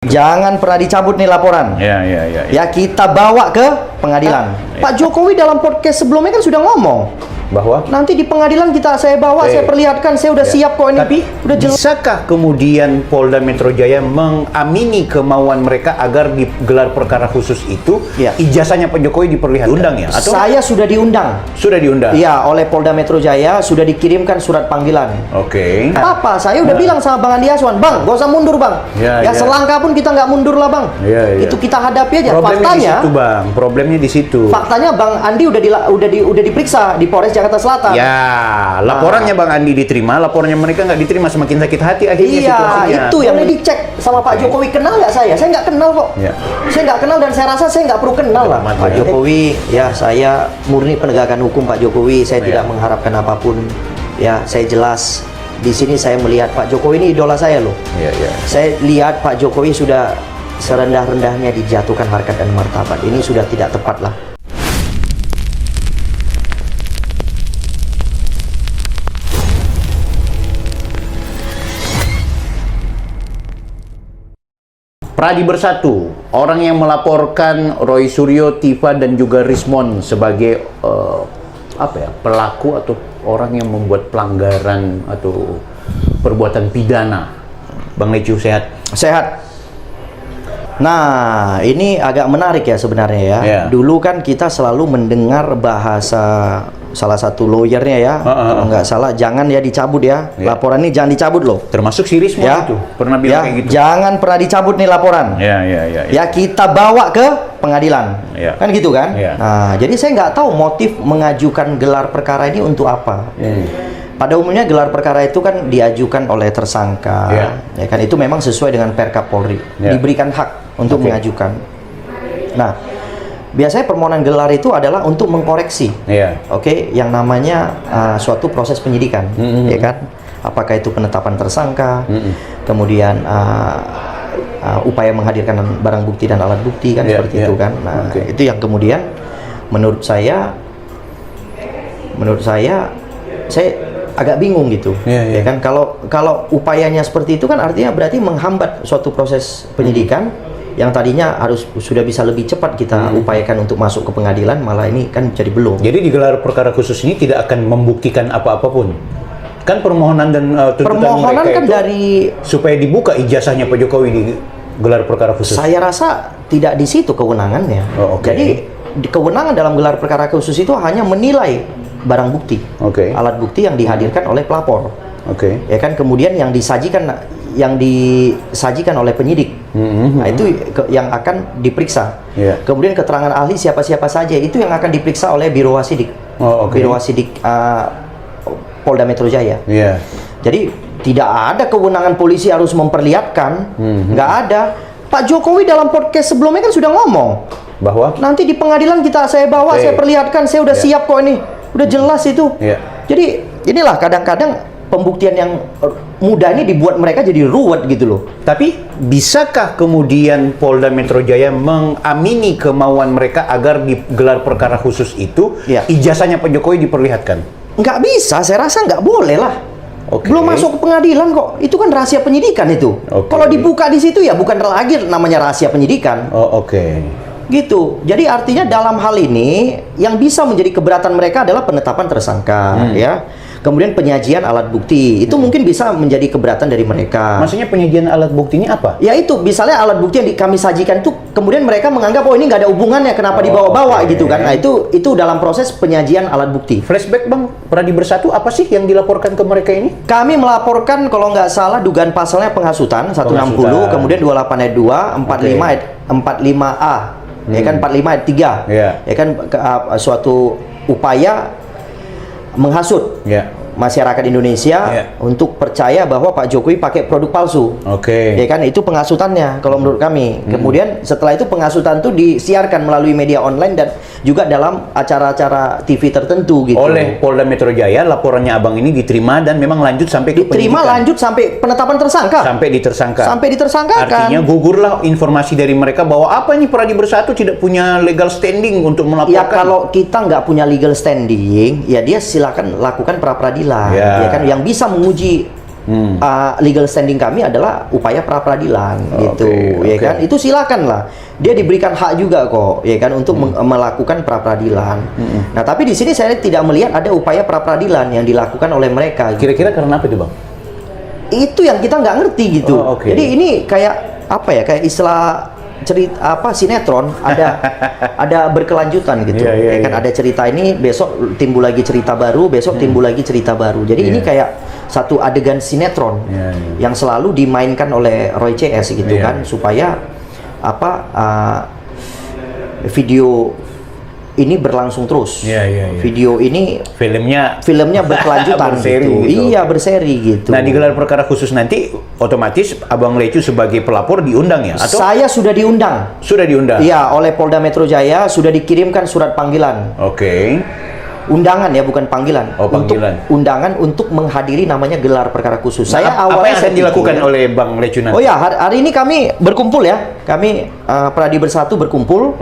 Jangan pernah dicabut nih laporan. Ya, kita bawa ke pengadilan. Pak Jokowi dalam podcast sebelumnya kan sudah ngomong bahwa nanti di pengadilan saya bawa, saya perlihatkan, saya udah siap kok ini. Tapi udah bisakah kemudian Polda Metro Jaya mengamini kemauan mereka agar di gelar perkara khusus itu ijazahnya Pak Jokowi diperlihatkan? Diundang ya? Atau saya sudah diundang. Sudah diundang? Iya, oleh Polda Metro Jaya sudah dikirimkan surat panggilan. Oke. Apa? Saya udah bilang sama Bang Andi Aswan, Bang, gak usah mundur Bang. Selangkah pun kita nggak mundur lah Bang. Itu kita hadapi aja. Problemnya faktanya, di situ Bang. Problemnya di situ. Faktanya Bang Andi udah diperiksa di Polres Jakarta Selatan. Ya, laporannya Bang Andi diterima, laporannya mereka nggak diterima, semakin sakit hati akhirnya situasinya. Iya, itu yang dicek sama Pak Jokowi. Kenal nggak saya? Saya nggak kenal kok. Saya nggak kenal dan saya rasa saya nggak perlu kenal lah. Pak Jokowi, ya saya murni penegakan hukum Pak Jokowi. Saya tidak mengharapkan apapun. Ya, saya jelas. Di sini saya melihat Pak Jokowi ini idola saya loh. Saya lihat Pak Jokowi sudah serendah-rendahnya dijatuhkan harkat dan martabat. Ini sudah tidak tepat lah. Pradi Bersatu, orang yang melaporkan Roy Suryo, Tifa dan juga Rismond sebagai pelaku atau orang yang membuat pelanggaran atau perbuatan pidana. Bang Lecu, sehat? Sehat. Nah, ini agak menarik ya sebenarnya ya. Dulu kan kita selalu mendengar bahasa salah satu lawyernya ya, kalau nggak salah, jangan ya dicabut ya. Laporan ini jangan dicabut loh. Termasuk si Rismond itu pernah bilang kayak gitu. Jangan pernah dicabut nih laporan. Ya, kita bawa ke pengadilan. Kan gitu kan? Nah, jadi saya nggak tahu motif mengajukan gelar perkara ini untuk apa. Pada umumnya gelar perkara itu kan diajukan oleh tersangka, ya kan, itu memang sesuai dengan Perkap Polri, diberikan hak untuk mengajukan. Nah, biasanya permohonan gelar itu adalah untuk mengkoreksi, yang namanya suatu proses penyidikan, ya kan, apakah itu penetapan tersangka, kemudian upaya menghadirkan barang bukti dan alat bukti kan, seperti itu kan. Nah, itu yang kemudian menurut saya agak bingung gitu, ya kan, kalau upayanya seperti itu kan artinya berarti menghambat suatu proses penyidikan yang tadinya sudah bisa lebih cepat kita upayakan untuk masuk ke pengadilan, malah ini kan jadi belum. Jadi di gelar perkara khusus ini tidak akan membuktikan apa-apapun. Kan permohonan dan tuntutan mereka kan itu dari supaya dibuka ijazahnya Pak Jokowi di gelar perkara khusus. Saya rasa tidak di situ kewenangannya. Jadi kewenangan dalam gelar perkara khusus itu hanya menilai barang bukti, alat bukti yang dihadirkan oleh pelapor, ya kan, kemudian yang disajikan oleh penyidik. Nah, itu yang akan diperiksa. Kemudian keterangan ahli siapa-siapa saja itu yang akan diperiksa oleh Biro Wasidik, Biro Wasidik Polda Metro Jaya. Jadi tidak ada kewenangan polisi harus memperlihatkan, nggak ada. Pak Jokowi dalam podcast sebelumnya kan sudah ngomong bahwa nanti di pengadilan saya bawa, saya perlihatkan, saya udah siap kok ini. Udah jelas itu. Jadi inilah kadang-kadang pembuktian yang mudah ini dibuat mereka jadi ruwet gitu loh. Tapi bisakah kemudian Polda Metro Jaya mengamini kemauan mereka agar di gelar perkara khusus itu ijazahnya Pak Jokowi diperlihatkan? Nggak bisa, saya rasa nggak boleh lah. Belum masuk ke pengadilan kok. Itu kan rahasia penyidikan itu. Kalau dibuka di situ ya bukan lagi namanya rahasia penyidikan. Gitu. Jadi artinya dalam hal ini yang bisa menjadi keberatan mereka adalah penetapan tersangka, ya. Kemudian penyajian alat bukti itu mungkin bisa menjadi keberatan dari mereka. Maksudnya penyajian alat buktinya apa? Ya itu, misalnya alat bukti yang kami sajikan itu kemudian mereka menganggap ini nggak ada hubungannya, kenapa dibawa-bawa gitu kan? Nah itu dalam proses penyajian alat bukti. Flashback Bang, Pradi Bersatu apa sih yang dilaporkan ke mereka ini? Kami melaporkan kalau nggak salah dugaan pasalnya penghasutan 160, kemudian 28 ayat 2, 45 ayat 45A. Ya kan, 45 ayat 3, ya kan, suatu upaya menghasut masyarakat Indonesia untuk percaya bahwa Pak Jokowi pakai produk palsu. Ya kan, itu penghasutannya kalau menurut kami. Kemudian setelah itu penghasutan itu disiarkan melalui media online dan juga dalam acara-acara TV tertentu gitu. Oleh Polda Metro Jaya, laporannya Abang ini diterima dan memang lanjut sampai ke penyidikan. Lanjut sampai penetapan tersangka. Sampai ditersangka. Sampai ditersangkakan. Artinya gugurlah informasi dari mereka bahwa apa ini Pradi Bersatu tidak punya legal standing untuk melaporkan. Ya kalau kita nggak punya legal standing, ya dia silakan lakukan pra peradilan. Ya kan, yang bisa menguji legal standing kami adalah upaya pra peradilan gitu, ya kan? Itu silakan lah. Dia diberikan hak juga kok, ya kan, untuk melakukan pra peradilan. Nah, tapi di sini saya tidak melihat ada upaya pra peradilan yang dilakukan oleh mereka. Kira-kira karena apa itu, Bang? Itu yang kita nggak ngerti gitu. Jadi ini kayak apa ya? Kayak istilah cerita sinetron, ada berkelanjutan gitu. Ya kan, ada cerita ini, besok timbul lagi cerita baru, besok timbul lagi cerita baru. Jadi ini kayak satu adegan sinetron yang selalu dimainkan oleh Roy CS gitu kan, supaya video ini berlangsung terus. Video ini filmnya berkelanjutan gitu. Iya, berseri gitu. Nah, di gelar perkara khusus nanti otomatis Abang Lecu sebagai pelapor diundang ya? Atau saya sudah diundang. Sudah diundang? Iya, oleh Polda Metro Jaya sudah dikirimkan surat panggilan. Undangan ya, bukan panggilan. Panggilan. Undangan untuk menghadiri namanya gelar perkara khusus. Nah, saya apa yang akan dilakukan oleh Bang Lecu nanti? Oh ya, hari ini kami berkumpul ya. Kami Pradi Bersatu berkumpul.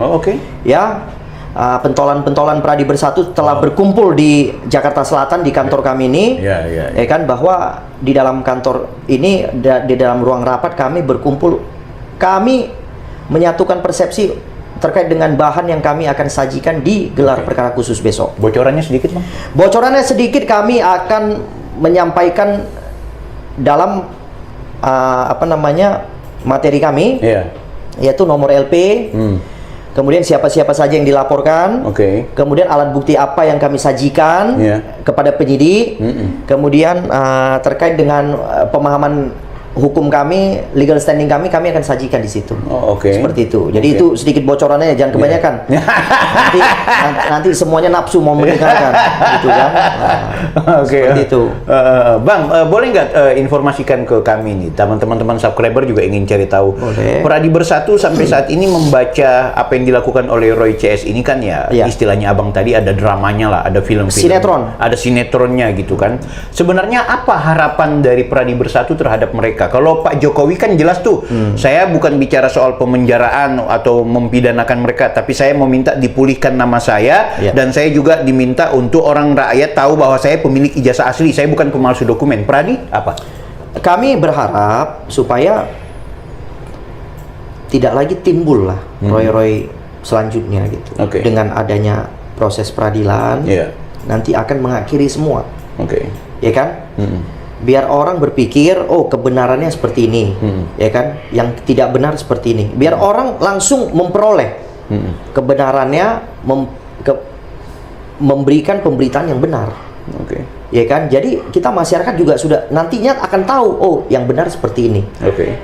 Ya. Pentolan-pentolan Pradi Bersatu telah berkumpul di Jakarta Selatan di kantor kami ini, ya kan, bahwa di dalam kantor ini, di dalam ruang rapat kami berkumpul, kami menyatukan persepsi terkait dengan bahan yang kami akan sajikan di gelar perkara khusus besok. Bocorannya sedikit, Bang? Bocorannya sedikit, kami akan menyampaikan dalam materi kami, yaitu nomor LP. Kemudian siapa-siapa saja yang dilaporkan, kemudian alat bukti apa yang kami sajikan kepada penyidik, kemudian terkait dengan pemahaman hukum kami, legal standing kami akan sajikan di situ. Seperti itu. Jadi itu sedikit bocorannya, jangan kebanyakan. Nanti semuanya nafsu mau mendengarkan, gitu kan. Seperti itu. Bang, boleh nggak informasikan ke kami nih, teman-teman subscriber juga ingin cari tahu. Pradi Bersatu sampai saat ini membaca apa yang dilakukan oleh Roy CS ini kan ya, istilahnya Abang tadi ada dramanya lah, ada film-film. Sinetron. Ada sinetronnya gitu kan. Sebenarnya apa harapan dari Pradi Bersatu terhadap mereka? Kalau Pak Jokowi kan jelas tuh, saya bukan bicara soal pemenjaraan atau mempidanakan mereka, tapi saya meminta dipulihkan nama saya, dan saya juga diminta untuk orang rakyat tahu bahwa saya pemilik ijazah asli, saya bukan pemalsu dokumen. Pradi, apa? Kami berharap supaya tidak lagi timbul lah Roy-Roy selanjutnya gitu. Dengan adanya proses peradilan, nanti akan mengakhiri semua. Ya kan? Biar orang berpikir, oh kebenarannya seperti ini, ya kan? Yang tidak benar seperti ini. Biar orang langsung memperoleh kebenarannya, memberikan pemberitaan yang benar, ya kan? Jadi kita masyarakat juga sudah nantinya akan tahu, oh yang benar seperti ini,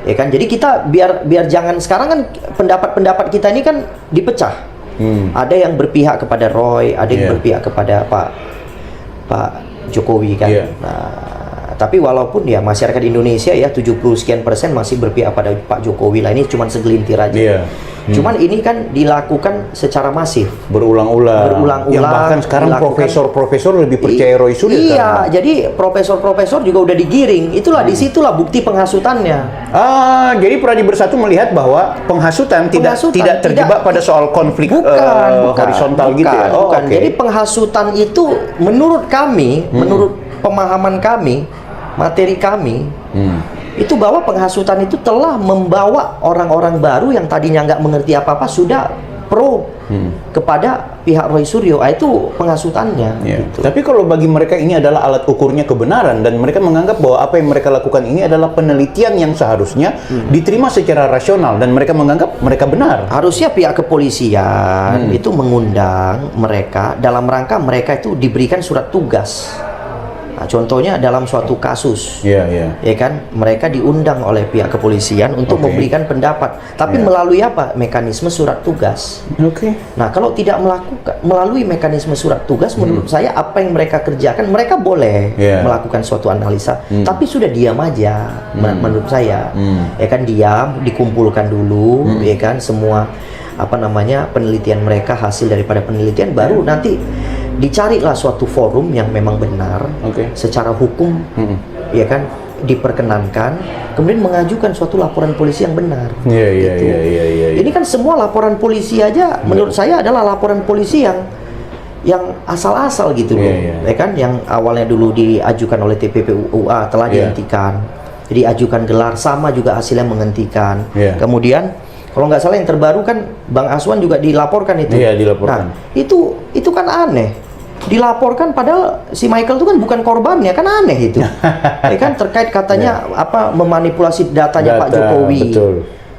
ya kan? Jadi kita biar jangan sekarang kan pendapat-pendapat kita ini kan dipecah. Ada yang berpihak kepada Roy, ada yang berpihak kepada Pak Jokowi kan. Tapi walaupun ya masyarakat Indonesia ya 70 sekian persen masih berpihak pada Pak Jokowi lah, ini cuma segelintir aja. Cuman ini kan dilakukan secara masif, berulang-ulang. Yang bahkan sekarang profesor-profesor lebih percaya Roy Suryo. Iya, jadi profesor-profesor juga udah digiring. Itulah disitulah bukti penghasutannya. Jadi Pradi Bersatu melihat bahwa penghasutan tidak terjebak pada soal konflik horizontal gitu ya. Jadi penghasutan itu menurut kami, menurut pemahaman kami, materi kami, itu bahwa penghasutan itu telah membawa orang-orang baru yang tadinya nggak mengerti apa-apa sudah pro kepada pihak Roy Suryo. Itu penghasutannya. Gitu. Tapi kalau bagi mereka ini adalah alat ukurnya kebenaran, dan mereka menganggap bahwa apa yang mereka lakukan ini adalah penelitian yang seharusnya diterima secara rasional, dan mereka menganggap mereka benar. Harusnya pihak kepolisian itu mengundang mereka dalam rangka mereka itu diberikan surat tugas. Nah, contohnya dalam suatu kasus, ya kan, mereka diundang oleh pihak kepolisian untuk memberikan pendapat, tapi melalui apa? Mekanisme surat tugas. Nah, kalau tidak melalui mekanisme surat tugas, menurut saya apa yang mereka kerjakan, mereka boleh melakukan suatu analisa, tapi sudah diam aja, menurut saya, ya kan, diam, dikumpulkan dulu, ya kan, semua penelitian mereka, hasil daripada penelitian, baru nanti dicarilah suatu forum yang memang benar, secara hukum, ya kan, diperkenankan, kemudian mengajukan suatu laporan polisi yang benar. Ini kan semua laporan polisi aja, menurut saya adalah laporan polisi yang asal-asal gitu loh, ya kan, yang awalnya dulu diajukan oleh TPPUA telah dihentikan, jadi ajukan gelar sama juga hasilnya menghentikan. Kemudian kalau nggak salah yang terbaru kan Bang Aswan juga dilaporkan itu. Dilaporkan. Nah, itu kan aneh. Dilaporkan padahal si Michael itu kan bukan korbannya, kan aneh itu. Ya kan, terkait katanya memanipulasi datanya Pak Jokowi. Betul.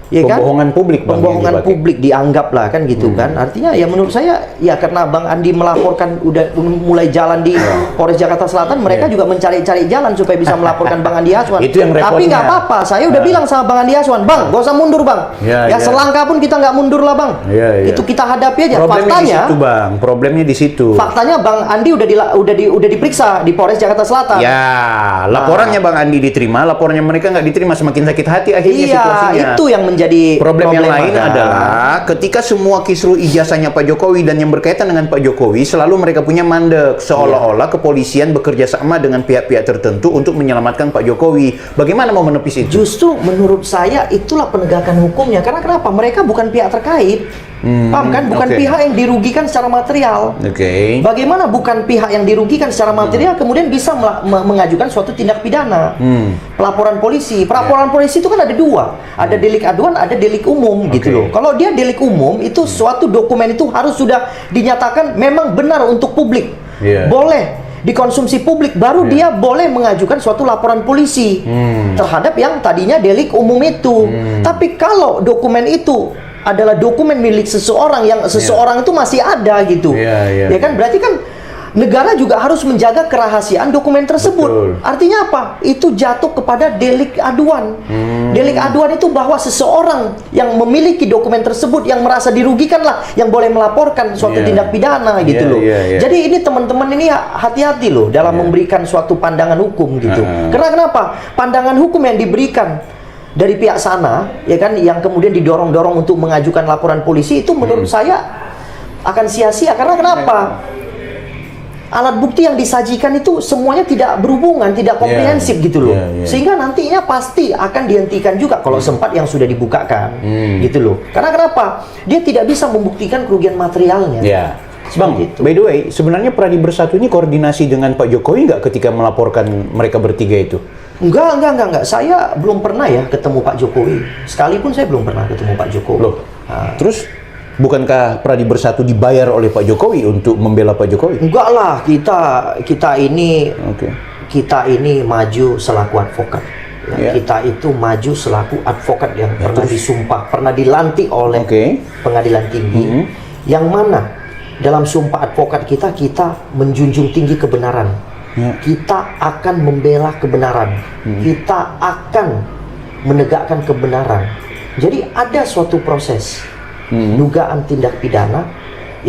Ya pembohongan kan? publik, pembohongan publik dianggap lah kan gitu kan. Artinya ya menurut saya ya karena Bang Andi melaporkan udah mulai jalan di Polres Jakarta Selatan, mereka juga mencari-cari jalan supaya bisa melaporkan Bang Andi Aswan. Itu yang repotnya. Tapi nggak apa-apa, saya udah bilang sama Bang Andi Aswan, Bang, gak usah mundur Bang. Ya selangkah pun kita nggak mundur lah Bang. Itu kita hadapi aja. Problemnya faktanya, di situ Bang, problemnya di situ. Faktanya Bang Andi udah diperiksa di Polres Jakarta Selatan. Ya, laporannya Bang Andi diterima, laporannya mereka nggak diterima, semakin sakit hati akhirnya situasinya. Iya, itu yang menjadi problem yang lain adalah ketika semua kisruh ijazahnya Pak Jokowi dan yang berkaitan dengan Pak Jokowi selalu mereka punya mandek, seolah-olah kepolisian bekerja sama dengan pihak-pihak tertentu untuk menyelamatkan Pak Jokowi. Bagaimana mau menepis itu? Justru menurut saya itulah penegakan hukumnya. Karena kenapa? Mereka bukan pihak terkait. Paham kan? Bukan pihak yang dirugikan secara material. Bagaimana bukan pihak yang dirugikan secara material kemudian bisa mengajukan suatu tindak pidana? Pelaporan polisi. Pelaporan polisi itu kan ada dua. Ada delik aduan, ada delik umum gitu loh. Kalau dia delik umum itu suatu dokumen itu harus sudah dinyatakan memang benar untuk publik. Boleh dikonsumsi publik, baru dia boleh mengajukan suatu laporan polisi terhadap yang tadinya delik umum itu. Tapi kalau dokumen itu adalah dokumen milik seseorang yang seseorang itu masih ada gitu, ya kan, berarti kan negara juga harus menjaga kerahasiaan dokumen tersebut. Artinya apa? Itu jatuh kepada delik aduan. Delik aduan itu bahwa seseorang yang memiliki dokumen tersebut yang merasa dirugikan lah yang boleh melaporkan suatu tindak pidana gitu loh. Jadi ini teman-teman ini hati-hati loh dalam memberikan suatu pandangan hukum gitu. Karena kenapa? Pandangan hukum yang diberikan dari pihak sana, ya kan, yang kemudian didorong-dorong untuk mengajukan laporan polisi itu menurut saya akan sia-sia. Karena kenapa? Alat bukti yang disajikan itu semuanya tidak berhubungan, tidak komprehensif gitu loh. Sehingga nantinya pasti akan dihentikan juga kalau sempat yang sudah dibukakan, gitu loh. Karena kenapa? Dia tidak bisa membuktikan kerugian materialnya. Bang, by the way, sebenarnya Pradi Bersatu ini koordinasi dengan Pak Jokowi nggak ketika melaporkan mereka bertiga itu? Enggak. Saya belum pernah ya ketemu Pak Jokowi. Sekalipun saya belum pernah ketemu Pak Jokowi. Loh, terus bukankah Pradi Bersatu dibayar oleh Pak Jokowi untuk membela Pak Jokowi? Enggak lah, kita ini maju selaku advokat. Kita itu maju selaku advokat yang pernah disumpah, pernah dilantik oleh pengadilan tinggi. Yang mana dalam sumpah advokat kita menjunjung tinggi kebenaran. Kita akan membela kebenaran. Kita akan menegakkan kebenaran. Jadi ada suatu proses dugaan tindak pidana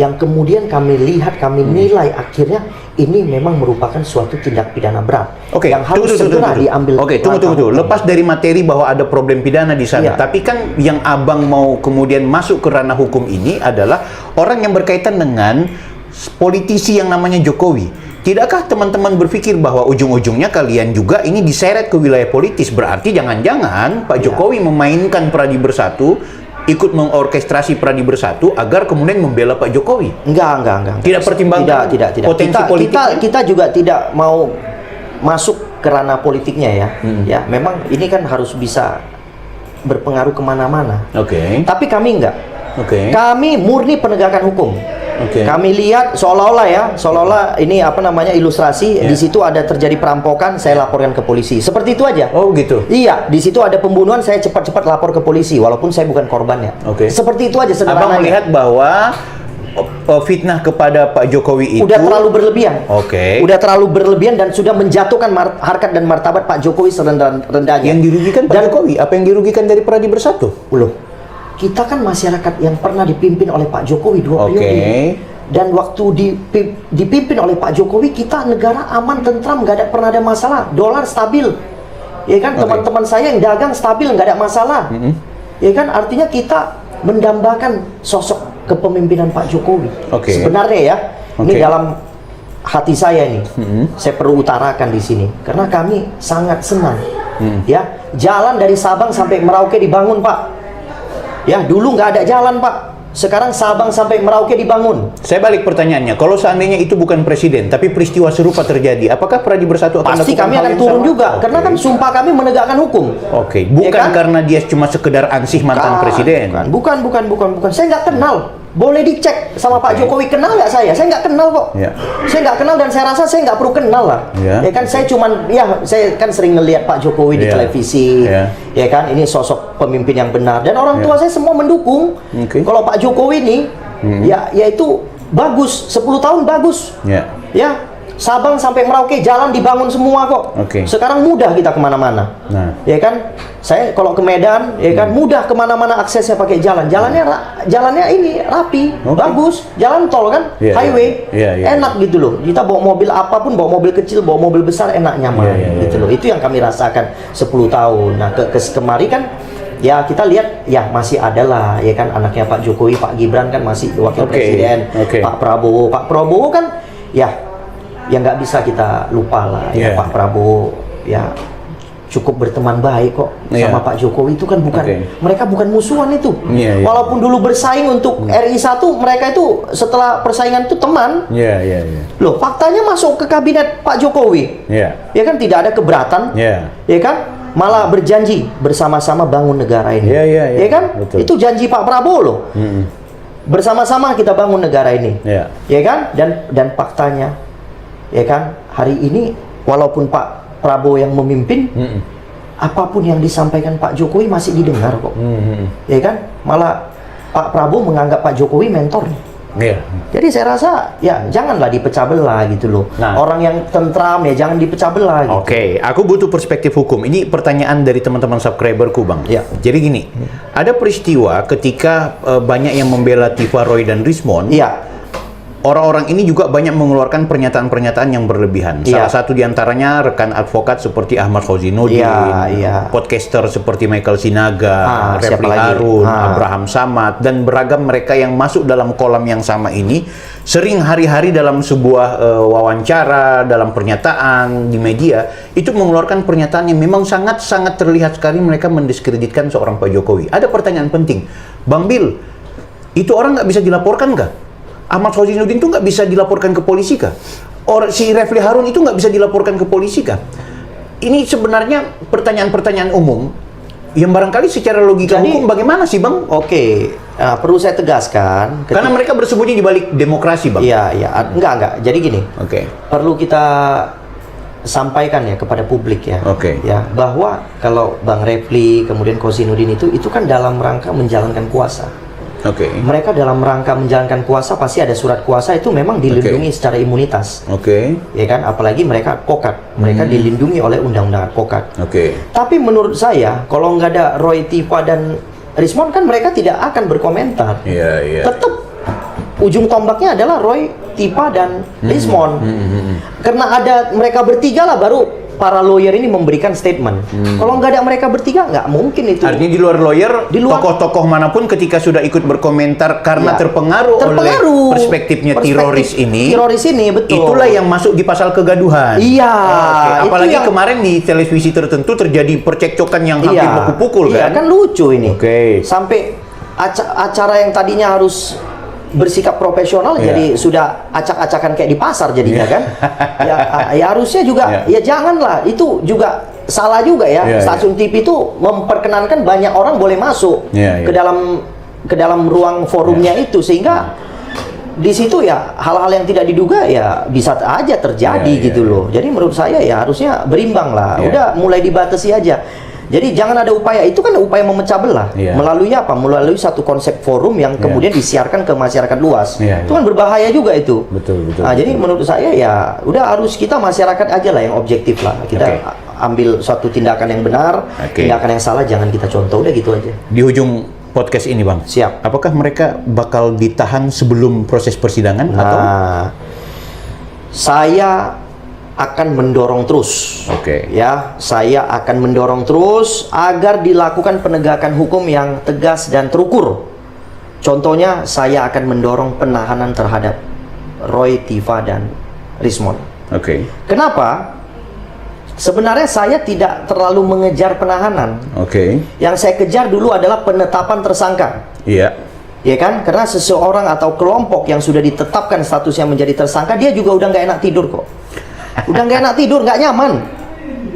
yang kemudian kami lihat, kami nilai akhirnya ini memang merupakan suatu tindak pidana berat yang harus segera diambil. Tunggu. Lepas dari materi bahwa ada problem pidana di sana, tapi kan yang abang mau kemudian masuk ke ranah hukum ini adalah orang yang berkaitan dengan politisi yang namanya Jokowi. Tidakkah teman-teman berpikir bahwa ujung-ujungnya kalian juga ini diseret ke wilayah politis? Berarti jangan-jangan Pak Jokowi memainkan Pradi Bersatu, ikut mengorkestrasi Pradi Bersatu agar kemudian membela Pak Jokowi? Enggak. Tidak pertimbangkan potensi politiknya? Kita juga tidak mau masuk ke ranah politiknya ya. Ya, memang ini kan harus bisa berpengaruh kemana-mana. Tapi kami enggak. Kami murni penegakan hukum. Kami lihat seolah-olah ini ilustrasi di situ ada terjadi perampokan, saya laporkan ke polisi. Seperti itu aja. Oh gitu. Iya, di situ ada pembunuhan, saya cepat-cepat lapor ke polisi walaupun saya bukan korbannya. Seperti itu aja sederhananya. Abang melihat bahwa fitnah kepada Pak Jokowi itu udah terlalu berlebihan. Udah terlalu berlebihan dan sudah menjatuhkan harkat dan martabat Pak Jokowi serendah-rendahnya. Yang dirugikan Pak Jokowi, apa yang dirugikan dari Pradi Bersatu? Kita kan masyarakat yang pernah dipimpin oleh Pak Jokowi 2 periode. Dan waktu dipimpin oleh Pak Jokowi, kita negara aman, tentram, nggak pernah ada masalah. Dolar stabil. Ya kan, teman-teman saya yang dagang stabil, nggak ada masalah. Ya kan, artinya kita mendambakan sosok kepemimpinan Pak Jokowi. Sebenarnya ya, ini dalam hati saya ini, saya perlu utarakan di sini. Karena kami sangat senang. Ya, jalan dari Sabang sampai Merauke dibangun, Pak. Ya, dulu nggak ada jalan, Pak. sekarang Sabang sampai Merauke dibangun. Saya balik pertanyaannya, kalau seandainya itu bukan presiden, tapi peristiwa serupa terjadi, apakah Pradi Bersatu akan pasti lakukan kami hal akan yang turun sama? juga, karena kan sumpah kami menegakkan hukum. Bukan Ya kan? karena dia cuma sekedar ansih mantan presiden. Bukan. Saya nggak kenal. Boleh dicek sama Pak Jokowi, kenal nggak saya? Saya nggak kenal kok. Saya nggak kenal dan saya rasa saya nggak perlu kenal lah. Ya kan, saya cuman, saya kan sering ngelihat Pak Jokowi di televisi. Ya kan, ini sosok pemimpin yang benar dan orang tua saya semua mendukung. Kalau Pak Jokowi ini, ya itu bagus, 10 tahun bagus. Ya, Sabang sampai Merauke jalan dibangun semua kok. Sekarang mudah kita kemana-mana. Ya kan, saya kalau ke Medan, ya kan mudah kemana-mana aksesnya pakai jalan. Jalannya ini rapi, bagus. Jalan tol kan, highway, enak gitu loh. Kita bawa mobil apapun, bawa mobil kecil, bawa mobil besar, enak nyaman gitu loh. Itu yang kami rasakan 10 tahun. Nah kemari kan, ya kita lihat ya masih ada lah, ya kan anaknya Pak Jokowi, Pak Gibran kan masih wakil presiden, Pak Prabowo kan ya nggak bisa kita lupa lah ya, Pak Prabowo ya cukup berteman baik kok sama Pak Jokowi. Itu kan bukan, mereka bukan musuhan itu. Walaupun dulu bersaing untuk RI 1, mereka itu setelah persaingan itu teman. Loh, faktanya masuk ke kabinet Pak Jokowi. Ya kan tidak ada keberatan. Ya kan, malah berjanji bersama-sama bangun negara ini. Ya kan, itu janji Pak Prabowo loh. Bersama-sama kita bangun negara ini. Ya kan, dan faktanya, ya kan, hari ini walaupun Pak Prabowo yang memimpin, apapun yang disampaikan Pak Jokowi masih didengar kok. Ya kan, malah Pak Prabowo menganggap Pak Jokowi mentornya. Jadi saya rasa ya janganlah dipecah belah gitu loh. Orang yang tentram ya jangan dipecah belah gitu. Aku butuh perspektif hukum. Ini pertanyaan dari teman-teman subscriberku, Bang. Jadi gini, ada peristiwa ketika banyak yang membela Tifa, Roy dan Rismond. Orang-orang ini juga banyak mengeluarkan pernyataan-pernyataan yang berlebihan. Salah satu diantaranya rekan advokat seperti Ahmad Khozinuddin, podcaster seperti Michael Sinaga, Refli Harun, Abraham Samad, dan beragam mereka yang masuk dalam kolam yang sama ini sering hari-hari dalam sebuah wawancara, dalam pernyataan di media, itu mengeluarkan pernyataan yang memang sangat-sangat terlihat sekali mereka mendiskreditkan seorang Pak Jokowi. Ada pertanyaan penting, Bang Bil, itu orang nggak bisa dilaporkan nggak? Ahmad Khozinuddin itu nggak bisa dilaporkan ke polisi kah? Si Refli Harun itu nggak bisa dilaporkan ke polisi kah? Ini sebenarnya pertanyaan-pertanyaan umum yang barangkali secara logika hukum bagaimana sih, Bang? Perlu saya tegaskan. Karena mereka bersembunyi di balik demokrasi, Bang. Enggak. Jadi gini, perlu kita sampaikan ya kepada publik ya, ya bahwa kalau Bang Refli kemudian Khozinuddin itu kan dalam rangka menjalankan kuasa. Mereka dalam rangka menjalankan kuasa pasti ada surat kuasa, itu memang dilindungi secara imunitas. Ya kan, apalagi mereka advokat, mereka dilindungi oleh undang-undang advokat. Tapi menurut saya kalau nggak ada Roy, Tifa dan Rismond kan mereka tidak akan berkomentar. Tetap ujung tombaknya adalah Roy, Tifa dan Rismond. Karena ada mereka bertiga lah baru para lawyer ini memberikan statement. Kalau nggak ada mereka bertiga, nggak mungkin itu. Artinya di luar lawyer, tokoh-tokoh manapun ketika sudah ikut berkomentar karena terpengaruh oleh perspektifnya teroris ini, betul. Itulah yang masuk di pasal kegaduhan. Apalagi kemarin di televisi tertentu terjadi percekcokan yang hampir pukul-pukul kan? Kan lucu ini. Sampai acara yang tadinya harus bersikap profesional jadi sudah acak-acakan kayak di pasar jadinya kan. Ya harusnya juga ya janganlah, itu juga salah juga ya. Stasiun TV itu memperkenankan banyak orang boleh masuk ke dalam ruang forumnya itu, sehingga di situ ya hal-hal yang tidak diduga ya bisa aja terjadi gitu loh. Jadi menurut saya ya harusnya berimbang lah. Udah mulai dibatasi aja. Jadi jangan ada upaya, itu kan upaya memecah belah. Melalui apa? Melalui satu konsep forum yang kemudian disiarkan ke masyarakat luas. Itu kan berbahaya juga itu. Betul. Nah, jadi menurut saya ya udah harus kita masyarakat aja lah yang objektif lah. Kita ambil suatu tindakan yang benar, tindakan yang salah jangan kita contoh, udah gitu aja. Di ujung podcast ini, Bang. Siap. Apakah mereka bakal ditahan sebelum proses persidangan atau? Saya akan mendorong terus, ya, saya akan mendorong terus agar dilakukan penegakan hukum yang tegas dan terukur. Contohnya, saya akan mendorong penahanan terhadap Roy, Tifa dan Rismond. Kenapa? Sebenarnya saya tidak terlalu mengejar penahanan. Yang saya kejar dulu adalah penetapan tersangka. Ya kan? Karena seseorang atau kelompok yang sudah ditetapkan statusnya menjadi tersangka, dia juga udah nggak enak tidur kok. Udah nggak enak tidur, nggak nyaman.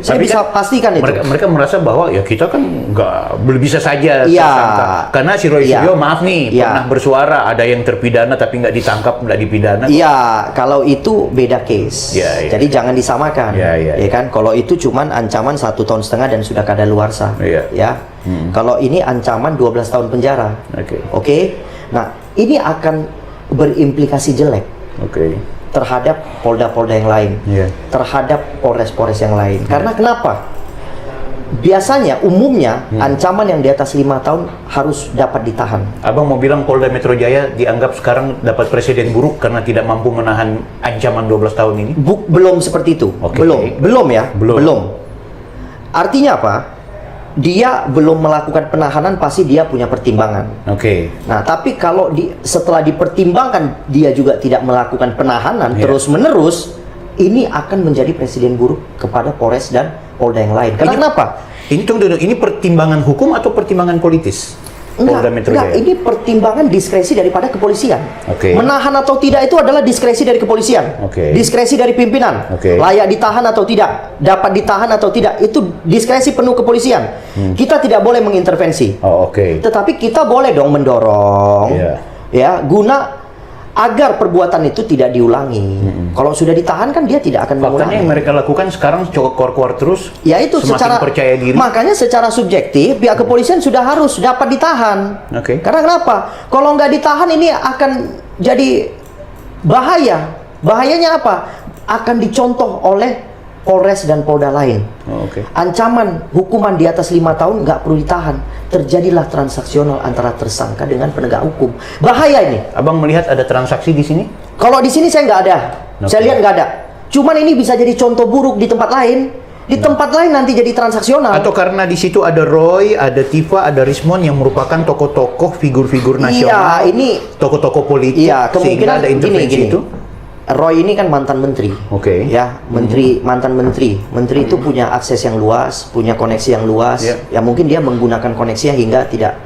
Saya Tapi bisa kan pastikan itu. Mereka merasa bahwa ya kita kan nggak bisa saja Iya. tersangka. Karena si Roy Iya. Suryo maaf nih Iya. pernah bersuara ada yang terpidana tapi nggak ditangkap, nggak dipidana. Iya, kalau itu beda case. Iya, iya. Jadi jangan disamakan. Iya, iya. Ya kan? Kalau itu cuman ancaman 1,5 tahun dan sudah kadaluarsa. Iya. Ya. Kalau ini ancaman 12 tahun penjara. Oke. Oke. Nah, ini akan berimplikasi jelek terhadap polda-polda yang lain, Iya. terhadap polres-polres yang lain. Karena kenapa? Biasanya, umumnya, ancaman yang di atas 5 tahun harus dapat ditahan. Abang mau bilang Polda Metro Jaya dianggap sekarang dapat presiden buruk karena tidak mampu menahan ancaman 12 tahun ini? Belum seperti itu. Oke. Belum ya. Belum. Artinya apa? Dia belum melakukan penahanan, pasti dia punya pertimbangan. Oke. Nah, tapi kalau setelah dipertimbangkan dia juga tidak melakukan penahanan Iya. terus-menerus, ini akan menjadi presiden buruk kepada Polres dan Polda yang lain. Karena kenapa? Ini tunggu dulu, ini pertimbangan hukum atau pertimbangan politis? Polda Metro Jaya. Ini pertimbangan diskresi daripada kepolisian. Oke. Menahan atau tidak itu adalah diskresi dari kepolisian. Oke. Diskresi dari pimpinan. Oke. Layak ditahan atau tidak, dapat ditahan atau tidak, itu diskresi penuh kepolisian. Kita tidak boleh mengintervensi. Oh, oke. Tetapi kita boleh dong mendorong, Iya. ya, guna agar perbuatan itu tidak diulangi. Kalau sudah ditahan kan dia tidak akan Faktanya mengulangi. yang mereka lakukan sekarang keluar terus, Ya itu semakin secara percaya diri. Makanya secara subjektif pihak kepolisian sudah harus dapat ditahan. Oke. Karena kenapa? Kalau nggak ditahan ini akan jadi bahaya. Bahayanya apa? Akan dicontoh oleh Polres dan Polda lain. Oh, oke. Ancaman hukuman di atas 5 tahun nggak perlu ditahan. Terjadilah transaksional antara tersangka dengan penegak hukum. Bahaya ini. Abang melihat ada transaksi di sini? Kalau di sini saya nggak ada. Oke. Saya lihat nggak ada. Cuman ini bisa jadi contoh buruk di tempat lain. Di tempat lain nanti jadi transaksional. Atau karena di situ ada Roy, ada Tifa, ada Rismon yang merupakan tokoh-tokoh figur-figur nasional, Iya, ini tokoh-tokoh politik, iya, kemungkinan sehingga ada intervensi gini. itu. Roy ini kan mantan menteri. Oke. Ya, mantan menteri. Menteri itu punya akses yang luas, punya koneksi yang luas. Iya. Ya mungkin dia menggunakan koneksinya hingga tidak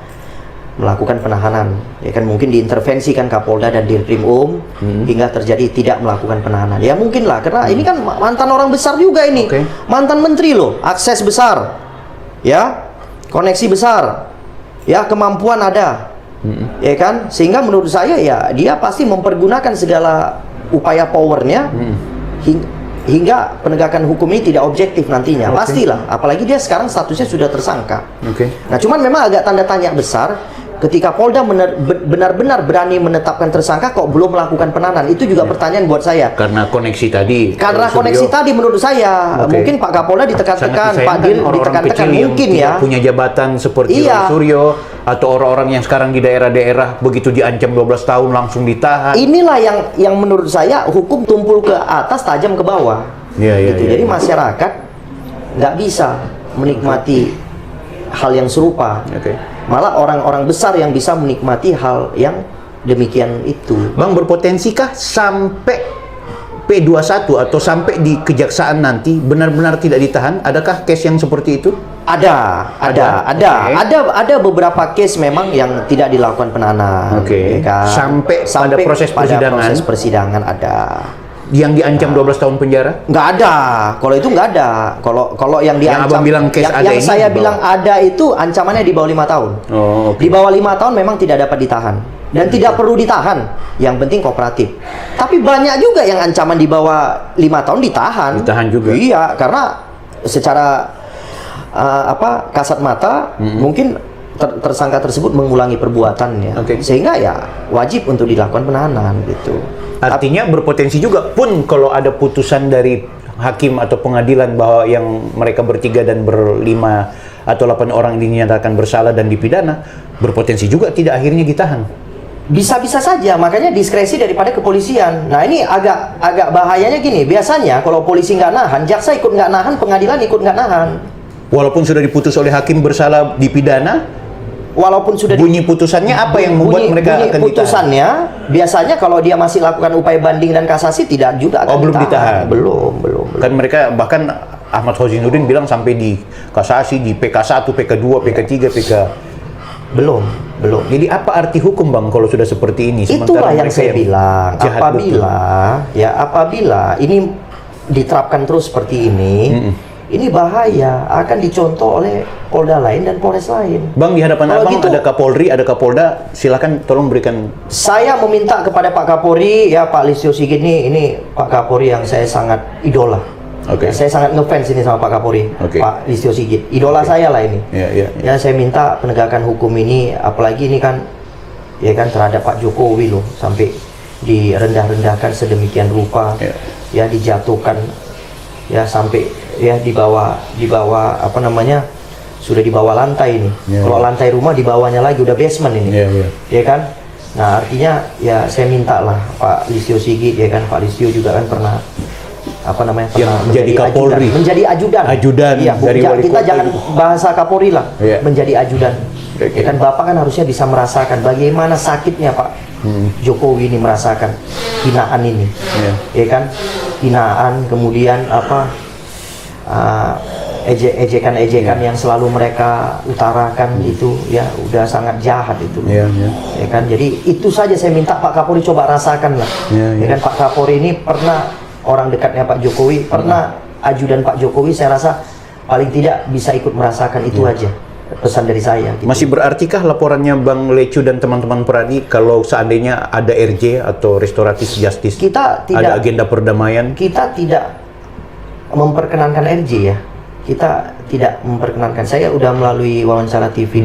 melakukan penahanan. Ya kan mungkin diintervensikan Kapolda dan Dirkrim hingga terjadi tidak melakukan penahanan. Ya mungkin lah, karena ini kan mantan orang besar juga ini. Oke. Mantan menteri loh, akses besar. Ya, koneksi besar. Ya, kemampuan ada. Ya kan? Sehingga menurut saya ya dia pasti mempergunakan segala upaya powernya hingga penegakan hukum ini tidak objektif nantinya. Oke. Pastilah, apalagi dia sekarang statusnya sudah tersangka. Oke. Nah, cuman memang agak tanda tanya besar ketika Polda benar-benar berani menetapkan tersangka kok belum melakukan penahanan. Itu juga pertanyaan buat saya. Karena koneksi tadi. Karena Suryo, koneksi tadi menurut saya Oke. mungkin Pak Kapolda sangat ditekan-tekan, Pak disayangkan Dir orang-orang ditekan-tekan kecil yang mungkin tidak ya. punya jabatan seperti Iya. Roy Suryo atau orang-orang yang sekarang di daerah-daerah begitu diancam 12 tahun langsung ditahan. Inilah yang menurut saya hukum tumpul ke atas tajam ke bawah. Iya, iya, Gitu. iya, Jadi iya. masyarakat nggak bisa menikmati hal yang serupa. Oke. Malah orang-orang besar yang bisa menikmati hal yang demikian itu. Bang, berpotensikah sampai P21 atau sampai di kejaksaan nanti benar-benar tidak ditahan? Adakah case yang seperti itu? Ada. Oke. Ada beberapa case memang yang tidak dilakukan penahanan. Oke. ya kan? Sampai pada proses persidangan? proses persidangan ada. Yang diancam 12 tahun penjara? Nggak ada. Kalau itu nggak ada. Kalau yang diancam, Abang bilang case ada yang ini saya di bawah. bilang ada itu ancamannya di bawah 5 tahun. Oh, oke. Di bawah 5 tahun memang tidak dapat ditahan dan tidak perlu ditahan. Yang penting kooperatif. Tapi banyak juga yang ancaman di bawah 5 tahun ditahan. Ditahan juga. Iya, karena secara kasat mata mungkin tersangka tersebut mengulangi perbuatannya. Oke. Sehingga ya wajib untuk dilakukan penahanan gitu. Artinya berpotensi juga pun kalau ada putusan dari hakim atau pengadilan bahwa yang mereka bertiga dan berlima atau 8 orang ini dinyatakan bersalah dan dipidana, berpotensi juga tidak akhirnya ditahan. Bisa-bisa saja, makanya diskresi daripada kepolisian. Nah ini agak bahayanya gini, biasanya kalau polisi nggak nahan, jaksa ikut nggak nahan, pengadilan ikut nggak nahan. Walaupun sudah diputus oleh hakim bersalah dipidana, Walaupun sudah bunyi putusannya apa yang membuat mereka akan ditahan? putusannya, biasanya kalau dia masih lakukan upaya banding dan kasasi tidak juga akan belum ditahan. Belum. Kan mereka bahkan Ahmad Hozinuddin bilang sampai di kasasi, di PK1, PK2, PK3, PK... Belum. Belum. Jadi apa arti hukum Bang kalau sudah seperti ini? Itulah yang saya bilang. Apabila ini diterapkan terus seperti ini, ini bahaya, akan dicontoh oleh Polda lain dan Polres lain. Bang, di hadapan Kalau Abang gitu, ada Kapolri, ada Kapolda, silakan tolong berikan. Saya meminta kepada Pak Kapolri, ya Pak Listio Sigit ini Pak Kapolri yang saya sangat idola. Saya sangat ngefans ini sama Pak Kapolri, Pak Listio Sigit. Idola saya lah ini. Ya, saya minta penegakan hukum ini, apalagi ini kan, ya kan terhadap Pak Jokowi loh, sampai direndah-rendahkan sedemikian rupa, ya dijatuhkan, ya sampai ya di bawah apa namanya, sudah di bawah lantai ini. Kalau lantai rumah di bawahnya lagi udah basement ini, ya kan. Nah artinya ya saya minta lah Pak Listio Sigit, ya kan, Pak Listio juga kan pernah apa namanya, pernah menjadi Kapolri, menjadi ajudan ya, dari wali kita kota jangan bahasa Kapolri lah, menjadi ajudan. Ya kan Bapak kan harusnya bisa merasakan bagaimana sakitnya Pak Jokowi ini merasakan hinaan ini, ya kan, hinaan, kemudian apa, ejekan-ejekan yang selalu mereka utarakan itu ya udah sangat jahat itu, ya kan. Jadi itu saja saya minta Pak Kapolri coba rasakan lah, ya kan. Pak Kapolri ini pernah orang dekatnya Pak Jokowi, pernah ajudan Pak Jokowi, saya rasa paling tidak bisa ikut merasakan itu aja. Pesan dari saya gitu. Masih berartikah laporannya Bang Lecu dan teman-teman Pradi kalau seandainya ada RJ atau restoratif justice, kita tidak, ada agenda perdamaian? Kita tidak memperkenankan RJ ya. Kita tidak memperkenankan. Saya udah melalui wawancara TV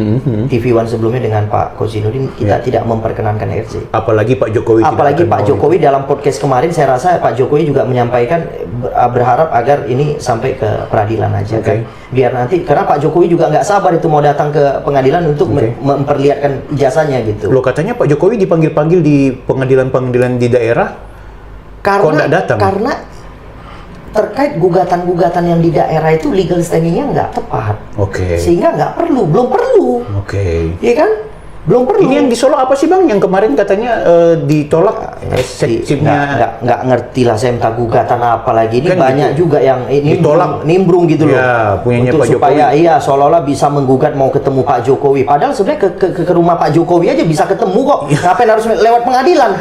One sebelumnya dengan Pak Kozinudin, kita tidak memperkenankan RJ. Apalagi Pak Jokowi. Apalagi Pak Jokowi dalam podcast kemarin, saya rasa Pak Jokowi juga menyampaikan berharap agar ini sampai ke peradilan aja kan. Biar nanti, karena Pak Jokowi juga nggak sabar itu mau datang ke pengadilan untuk memperlihatkan ijazahnya gitu. Loh, katanya Pak Jokowi dipanggil-panggil di pengadilan-pengadilan di daerah. Kok nggak datang? Karena terkait gugatan-gugatan yang di daerah itu legal standing-nya nggak tepat. Sehingga belum perlu. Iya kan? Belum perlu. Ini yang di Solo apa sih Bang? Yang kemarin katanya ditolak seksipnya. Nggak ngerti lah, saya minta gugatan apa lagi. Ini kan banyak gitu juga yang ditolak, nimbrung gitu loh. Ya, punyanya untuk Pak supaya Jokowi. Iya seolah-olah bisa menggugat mau ketemu Pak Jokowi. Padahal sebenarnya ke rumah Pak Jokowi aja bisa ketemu kok. Ngapain harus lewat pengadilan?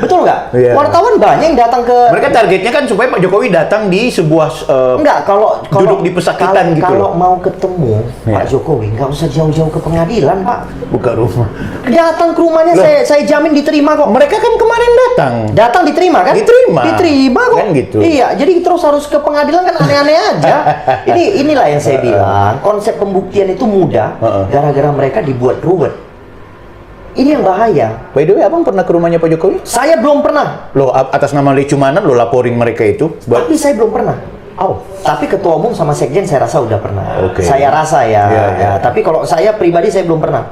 Betul nggak? Wartawan banyak yang datang ke. Mereka targetnya kan supaya Pak Jokowi datang di sebuah kalau duduk di pesakitan gitu loh. Kalau mau ketemu Pak Jokowi nggak usah jauh-jauh ke pengadilan Pak. Bukan rumah. Datang ke rumahnya, saya jamin diterima kok. Mereka kan kemarin datang diterima kan? Diterima kok. Kan gitu. Iya, jadi terus harus ke pengadilan kan aneh-aneh aja. Inilah yang saya bilang, konsep pembuktian itu mudah gara-gara mereka dibuat ruwet. Ini yang bahaya. By the way, Abang pernah ke rumahnya Pak Jokowi? Saya belum pernah. Loh, atas nama Lecumanan lo laporin mereka itu? Tapi saya belum pernah. Tapi ketua umum sama sekjen saya rasa udah pernah. Saya rasa ya. Tapi kalau saya pribadi saya belum pernah.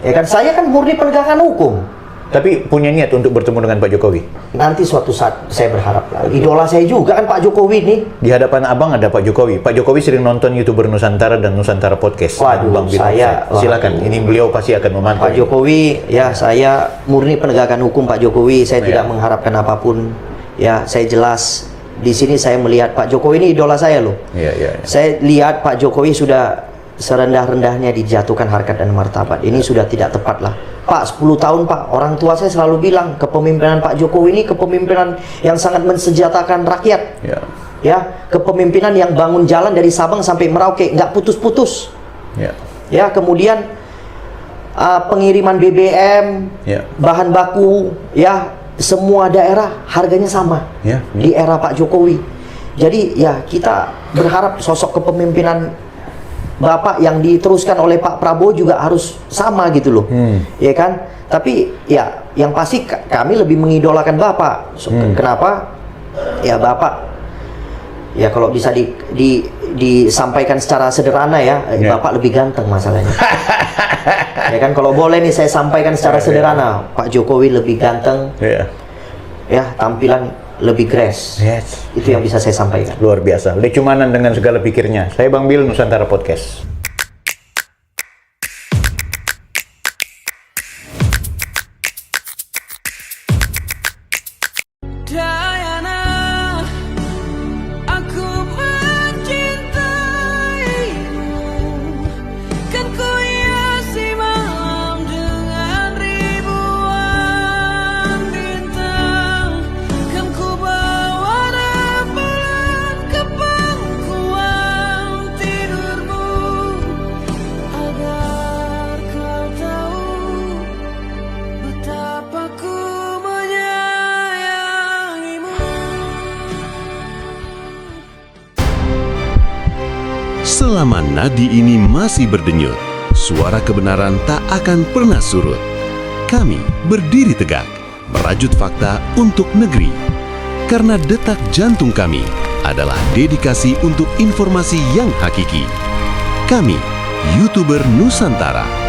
Ya kan, saya kan murni penegakan hukum. Tapi punya niat untuk bertemu dengan Pak Jokowi? Nanti suatu saat saya berharap lah. Idola saya juga kan Pak Jokowi nih. Di hadapan Abang ada Pak Jokowi. Pak Jokowi sering nonton YouTuber Nusantara dan Nusantara Podcast. Waduh, silakan. Ini beliau pasti akan memantau. Pak Jokowi, ya saya murni penegakan hukum Pak Jokowi. Saya tidak mengharapkan apapun. Ya, saya jelas. Di sini saya melihat Pak Jokowi ini idola saya loh. Saya lihat Pak Jokowi sudah serendah-rendahnya dijatuhkan harkat dan martabat. Ini sudah tidak tepat lah. Pak, 10 tahun Pak, orang tua saya selalu bilang kepemimpinan Pak Jokowi ini kepemimpinan yang sangat mensejahterakan rakyat. Ya, kepemimpinan yang bangun jalan dari Sabang sampai Merauke nggak putus-putus. Ya, kemudian pengiriman BBM, bahan baku, ya semua daerah harganya sama di era Pak Jokowi. Jadi ya kita berharap sosok kepemimpinan Bapak yang diteruskan oleh Pak Prabowo juga harus sama gitu loh, ya kan? Tapi ya yang pasti kami lebih mengidolakan Bapak. Kenapa? Ya Bapak, ya kalau bisa disampaikan secara sederhana ya, Bapak lebih ganteng masalahnya. Ya kan, kalau boleh nih saya sampaikan secara sederhana, Pak Jokowi lebih ganteng, ya tampilan lebih grace. Itu yang bisa saya sampaikan. Luar biasa. Lecumanan dengan segala pikirnya. Saya Bang Bil, Nusantara Podcast. Selama nadi ini masih berdenyut, suara kebenaran tak akan pernah surut. Kami berdiri tegak, merajut fakta untuk negeri. Karena detak jantung kami adalah dedikasi untuk informasi yang hakiki. Kami, YouTuber Nusantara.